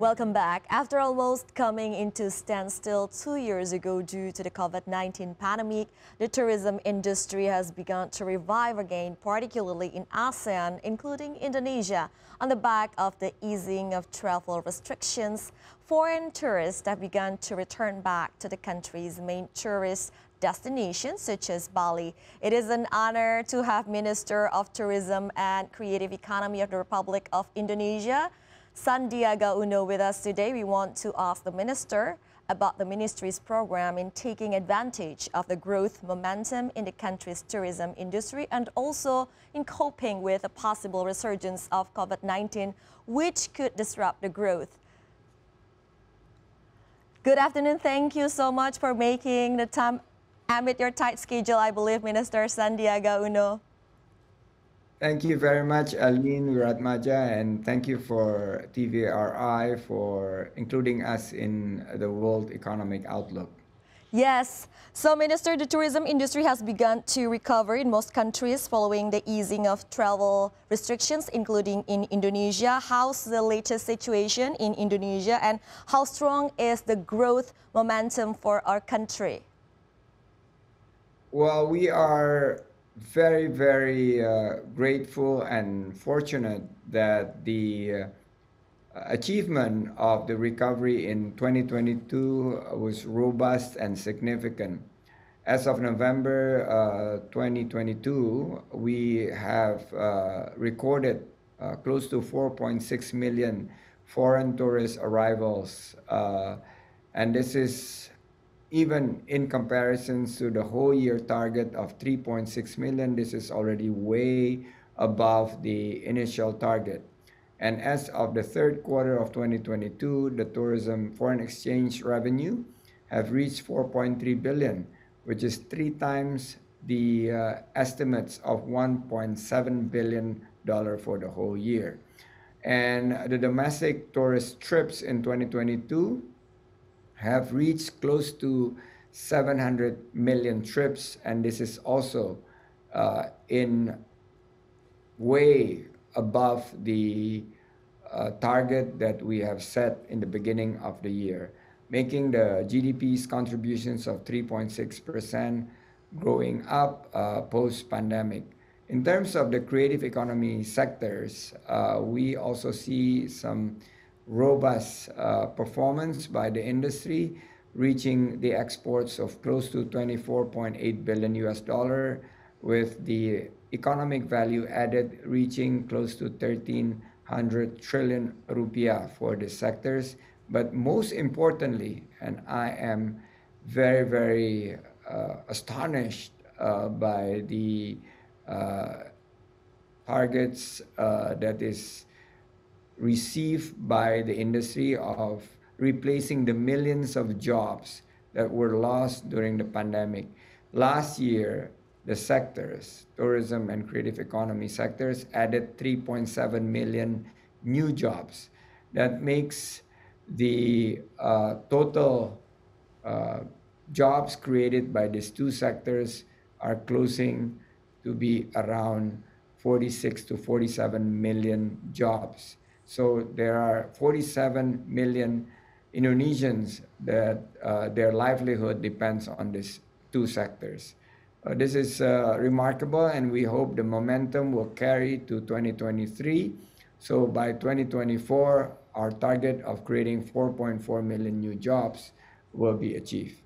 Welcome back. After almost coming into standstill 2 years ago due to the COVID-19 pandemic, the tourism industry has begun to revive again, particularly in ASEAN, including Indonesia. On the back of the easing of travel restrictions, foreign tourists have begun to return back to the country's main tourist destinations such as Bali. It is an honor to have Minister of Tourism and Creative Economy of the Republic of Indonesia, Sandiaga Uno, with us today. We want to ask the Minister about the Ministry's program in taking advantage of the growth momentum in the country's tourism industry and also in coping with a possible resurgence of COVID-19, which could disrupt the growth. Good afternoon. Thank you so much for making the time amid your tight schedule, I believe, Minister Sandiaga Uno. Thank you very much, Aline Wiratmaja, and thank you for TVRI for including us in the World Economic Outlook. Yes. So, Minister, the tourism industry has begun to recover in most countries following the easing of travel restrictions, including in Indonesia. How's the latest situation in Indonesia and how strong is the growth momentum for our country? Well, we are very grateful and fortunate that the achievement of the recovery in 2022 was robust and significant. As of November 2022, we have recorded close to 4.6 million foreign tourist arrivals, and this is even in comparison to the whole year target of 3.6 million. This is already way above the initial target. And as of the third quarter of 2022, the tourism foreign exchange revenue have reached 4.3 billion, which is 3 times the estimates of $1.7 billion for the whole year. And the domestic tourist trips in 2022 have reached close to 700 million trips, and this is also in way above the target that we have set in the beginning of the year, making the GDP's contributions of 3.6% growing up post-pandemic. In terms of the creative economy sectors, we also see some robust performance by the industry, reaching the exports of close to 24.8 billion US dollar, with the economic value added reaching close to 1,300 trillion rupiah for the sectors. But most importantly, and I am very astonished by the targets that is received by the industry of replacing the millions of jobs that were lost during the pandemic. Last year, the sectors, tourism and creative economy sectors, added 3.7 million new jobs. That makes the total jobs created by these two sectors are closing to be around 46 to 47 million jobs. So there are 47 million Indonesians that their livelihood depends on these two sectors. This is remarkable, and we hope the momentum will carry to 2023. So by 2024, our target of creating 4.4 million new jobs will be achieved.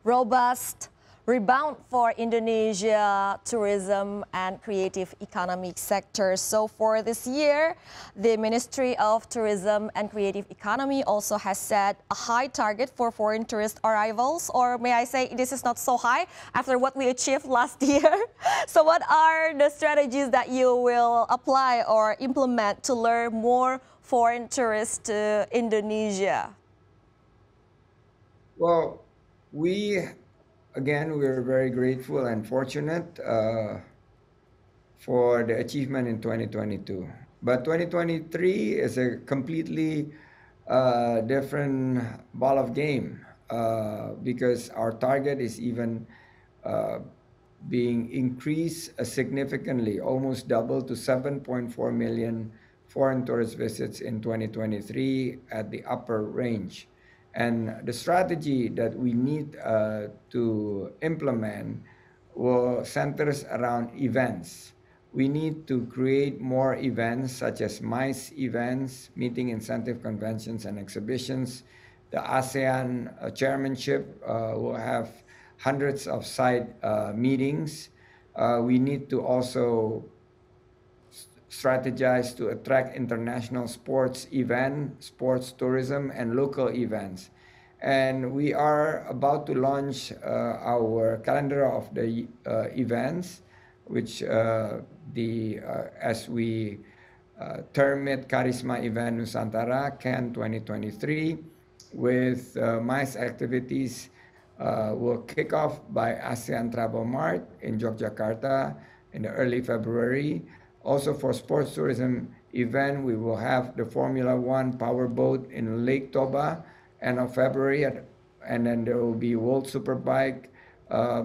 Robust rebound for Indonesia tourism and creative economic sectors. So for this year, the Ministry of Tourism and Creative Economy also has set a high target for foreign tourist arrivals, or may I say this is not so high after what we achieved last year. So what are the strategies that you will apply or implement to lure more foreign tourists to Indonesia? Well, Again, we're very grateful and fortunate for the achievement in 2022. But 2023 is a completely different ball of game because our target is even being increased significantly, almost double to 7.4 million foreign tourist visits in 2023 at the upper range. And the strategy that we need to implement will centers around events. We need to create more events such as MICE events, meeting incentive conventions and exhibitions. The ASEAN chairmanship will have hundreds of side meetings. We need to also strategize to attract international sports event, sports tourism, and local events. And we are about to launch our calendar of the events, which as we term it, Charisma Event Nusantara, CAN 2023, with MICE activities will kick off by ASEAN Travel Mart in Yogyakarta in the early February. Also for sports tourism event, we will have the Formula One powerboat in Lake Toba end of February, and then there will be World Superbike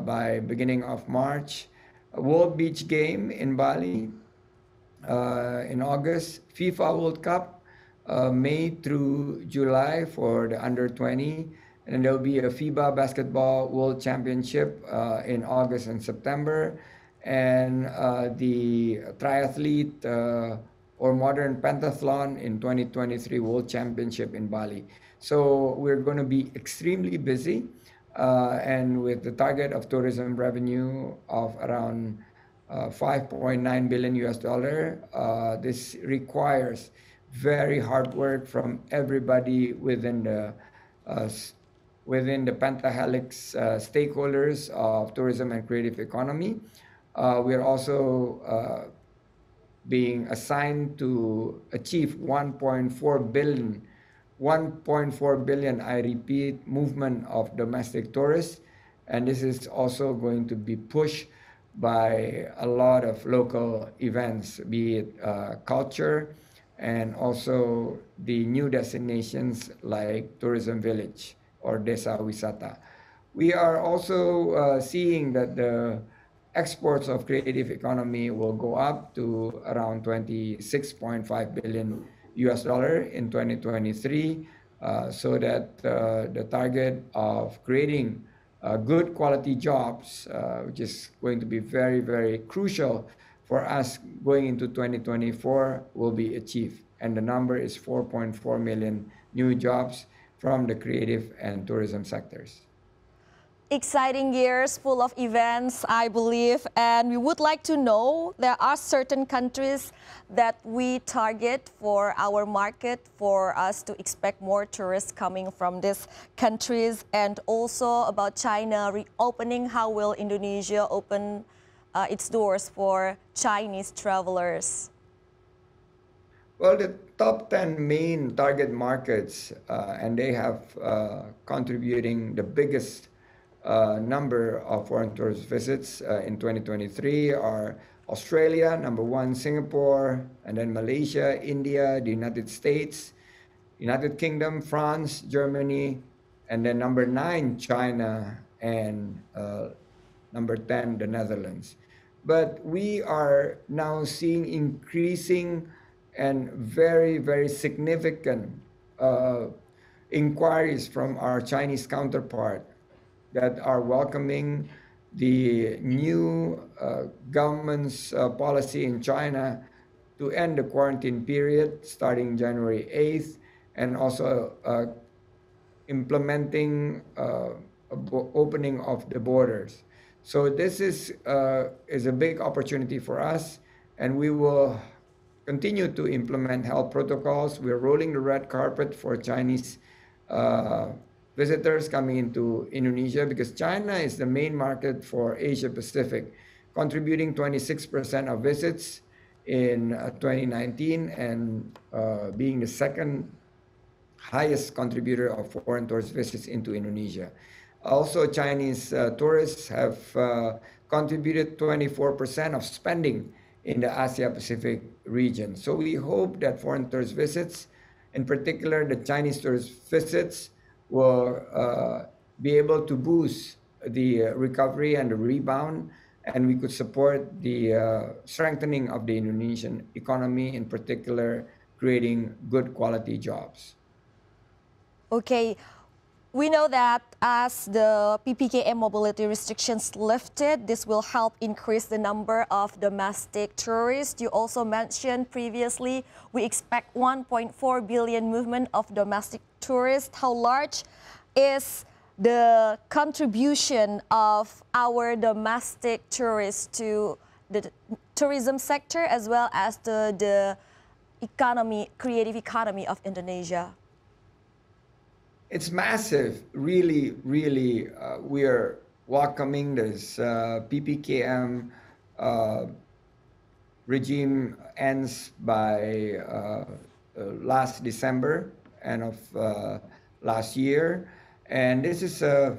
by beginning of March. A World Beach Game in Bali in August. FIFA World Cup May through July for the under 20. And then there will be a FIBA Basketball World Championship in August and September. And the triathlete or modern pentathlon in 2023 World Championship in Bali. So we're going to be extremely busy and with the target of tourism revenue of around 5.9 billion US dollar. This requires very hard work from everybody within the pentahelix stakeholders of tourism and creative economy. We are also being assigned to achieve 1.4 billion, I repeat, movement of domestic tourists. And this is also going to be pushed by a lot of local events, be it culture and also the new destinations like Tourism Village or Desa Wisata. We are also seeing that the exports of creative economy will go up to around 26.5 billion US dollar in 2023, so that the target of creating good quality jobs, which is going to be very, very crucial for us going into 2024, will be achieved. And the number is 4.4 million new jobs from the creative and tourism sectors. Exciting years full of events, I believe, and we would like to know, there are certain countries that we target for our market for us to expect more tourists coming from these countries, and also about China reopening. How will Indonesia open its doors for Chinese travelers? Well, the top 10 main target markets, and they have contributing the biggest number of foreign tourist visits in 2023 are Australia, number 1, Singapore, and then Malaysia, India, the United States, United Kingdom, France, Germany, and then number 9, China, and number 10, the Netherlands. But we are now seeing increasing and very, very significant inquiries from our Chinese counterpart that are welcoming the new government's policy in China to end the quarantine period starting January 8th, and also implementing opening of the borders. So this is a big opportunity for us, and we will continue to implement health protocols. We're rolling the red carpet for Chinese visitors coming into Indonesia, because China is the main market for Asia Pacific, contributing 26% of visits in 2019 and being the second highest contributor of foreign tourist visits into Indonesia. Also, Chinese tourists have contributed 24% of spending in the Asia Pacific region. So we hope that foreign tourist visits, in particular the Chinese tourist visits, will be able to boost the recovery and the rebound, and we could support the strengthening of the Indonesian economy, in particular creating good quality jobs. Okay, we know that as the PPKM mobility restrictions lifted, this will help increase the number of domestic tourists. You also mentioned previously we expect 1.4 billion movement of domestic tourists. How large is the contribution of our domestic tourists to the tourism sector as well as the economy, creative economy of Indonesia? It's massive, really, really. We are welcoming this PPKM regime ends by last December, end of last year. And this is a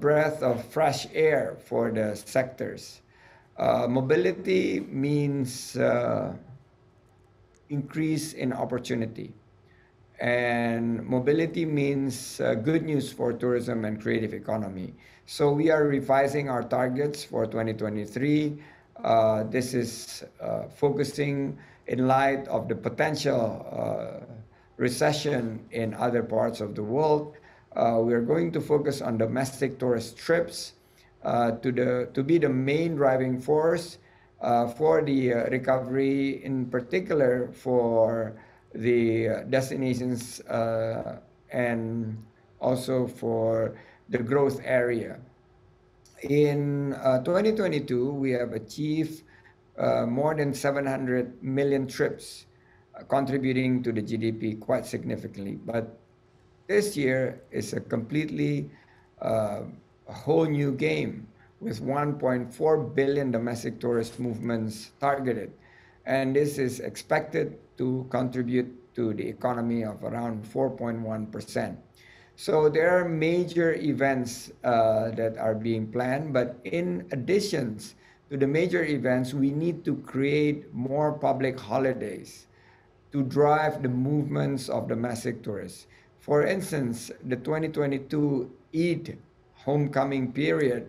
breath of fresh air for the sectors. Mobility means increase in opportunity. And mobility means good news for tourism and creative economy. So we are revising our targets for 2023. This is focusing in light of the potential recession in other parts of the world. We are going to focus on domestic tourist trips to be the main driving force for the recovery, in particular for the destinations and also for the growth area. In 2022, we have achieved more than 700 million trips, contributing to the GDP quite significantly. But this year is a completely a whole new game with 1.4 billion domestic tourist movements targeted. And this is expected to contribute to the economy of around 4.1%. So there are major events that are being planned, but in addition to the major events, we need to create more public holidays to drive the movements of domestic tourists. For instance, the 2022 Eid homecoming period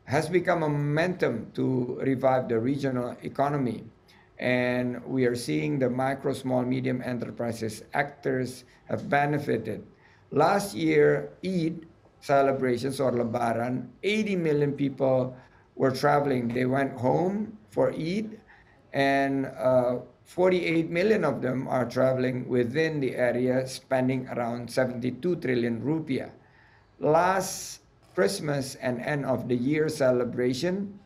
has become a momentum to revive the regional economy. And we are seeing the micro, small, medium enterprises actors have benefited. Last year, Eid celebrations or Lebaran, 80 million people were traveling. They went home for Eid, and 48 million of them are traveling within the area, spending around 72 trillion rupiah. Last Christmas and end of the year celebration,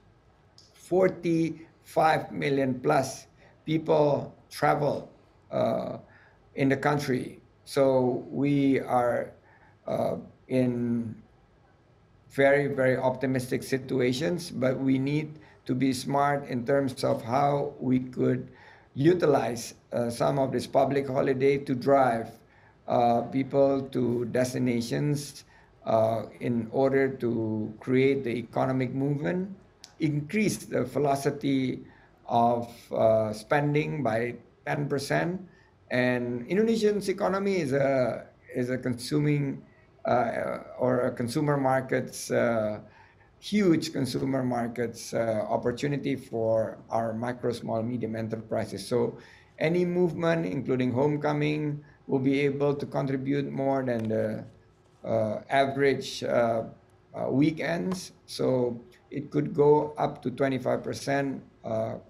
45 million plus people travel in the country. So we are in very, very optimistic situations, but we need to be smart in terms of how we could utilize some of this public holiday to drive people to destinations in order to create the economic movement, increase the velocity of spending by 10%. And Indonesian's economy is a consuming or a consumer markets, huge consumer markets opportunity for our micro, small, medium enterprises. So any movement, including homecoming, will be able to contribute more than the average weekends. So it could go up to 25%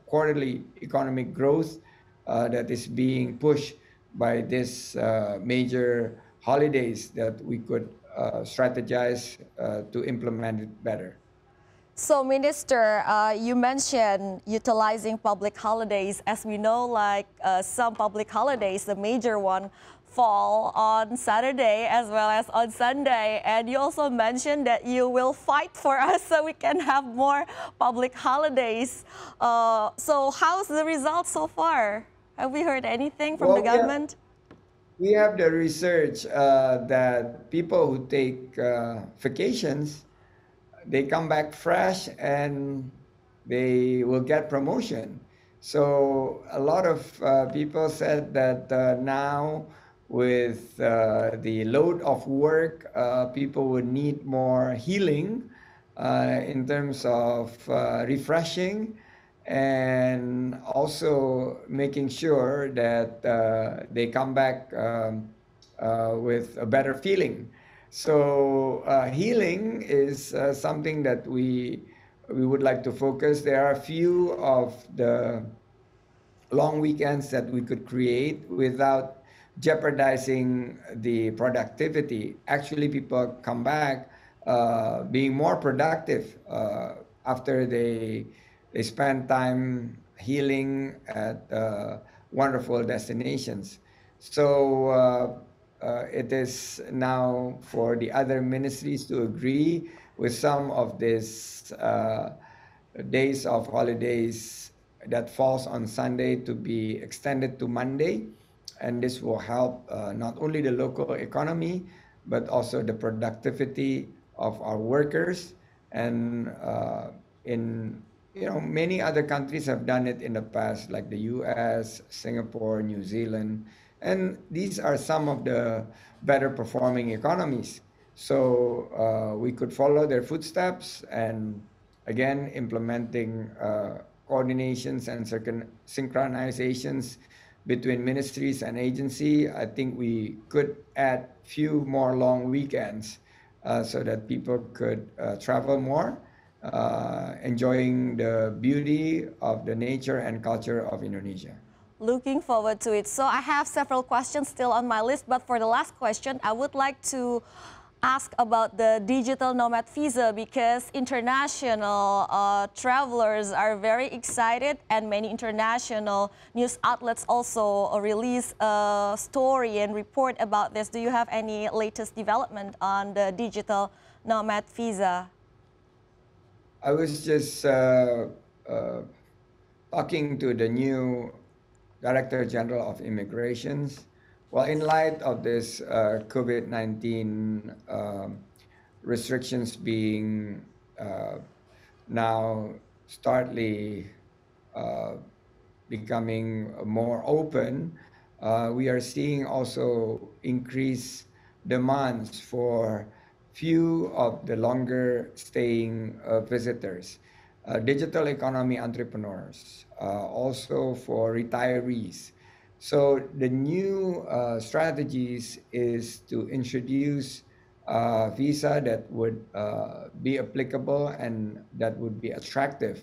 quarterly economic growth that is being pushed by this major holidays that we could strategize to implement it better. So, Minister, you mentioned utilizing public holidays. As we know, like some public holidays, the major one fall on Saturday as well as on Sunday. And you also mentioned that you will fight for us so we can have more public holidays. So how's the result so far? Have we heard anything from the government? We have the research that people who take vacations, they come back fresh and they will get promotion. So a lot of people said that now with the load of work, people would need more healing in terms of refreshing. and also making sure that they come back with a better feeling. So healing is something that we would like to focus. There are a few of the long weekends that we could create without jeopardizing the productivity. Actually, people come back being more productive after they spend time healing at wonderful destinations. So it is now for the other ministries to agree with some of these days of holidays that falls on Sunday to be extended to Monday. And this will help not only the local economy, but also the productivity of our workers. And in many other countries have done it in the past, like the US, Singapore, New Zealand. And these are some of the better performing economies. So we could follow their footsteps and again implementing coordinations and synchronizations between ministries and agency. I think we could add few more long weekends so that people could travel more, enjoying the beauty of the nature and culture of Indonesia. Looking forward to it. So I have several questions still on my list, but for the last question, I would like to ask about the digital nomad visa because international travelers are very excited and many international news outlets also release a story and report about this. Do you have any latest development on the digital nomad visa? I was just talking to the new Director General of Immigrations. Well, in light of this COVID-19 restrictions being now startly uh, becoming more open, we are seeing also increased demands for few of the longer staying visitors, digital economy entrepreneurs, also for retirees. So the new strategies is to introduce visa that would be applicable and that would be attractive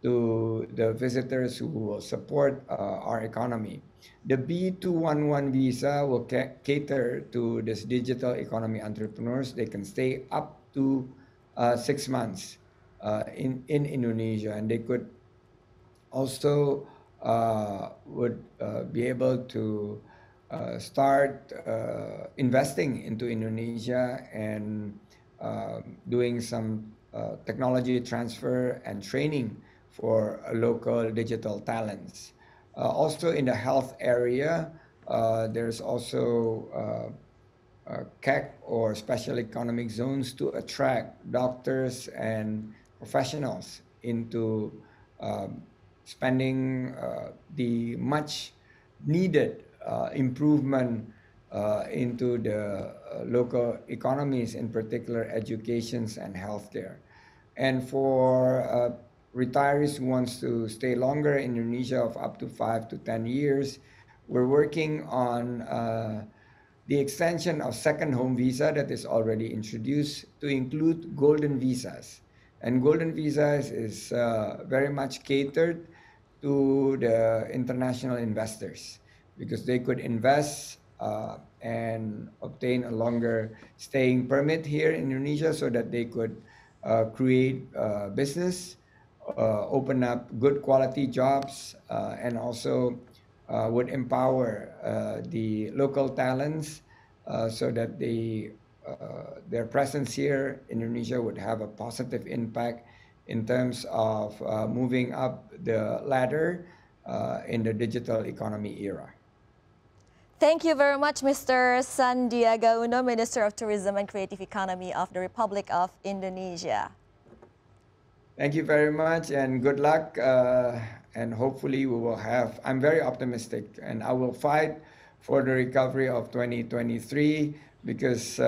to the visitors who will support our economy. The B211 visa will cater to this digital economy entrepreneurs. They can stay up to 6 months in Indonesia, and they could also would be able to start investing into Indonesia and doing some technology transfer and training for local digital talents. Also in the health area, there's also CAC or special economic zones to attract doctors and professionals into um, spending the much needed improvement into the local economies, in particular educations and healthcare. And for retirees who wants to stay longer in Indonesia of up to 5 to 10 years, we're working on the extension of second home visa that is already introduced to include golden visas. And golden visas is very much catered to the international investors because they could invest and obtain a longer staying permit here in Indonesia so that they could create business, open up good quality jobs, and also would empower the local talents so that their presence here in Indonesia would have a positive impact in terms of moving up the ladder in the digital economy era. Thank you very much, Mr. Sandiaga Uno, Minister of Tourism and Creative Economy of the Republic of Indonesia. Thank you very much and good luck. And hopefully we will have, I'm very optimistic and I will fight for the recovery of 2023 because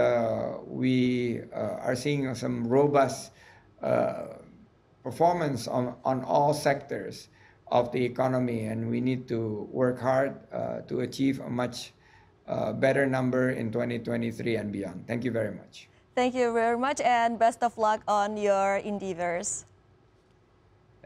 we are seeing some robust performance on all sectors of the economy, and we need to work hard to achieve a much better number in 2023 and beyond. Thank you very much. Thank you very much and best of luck on your endeavors.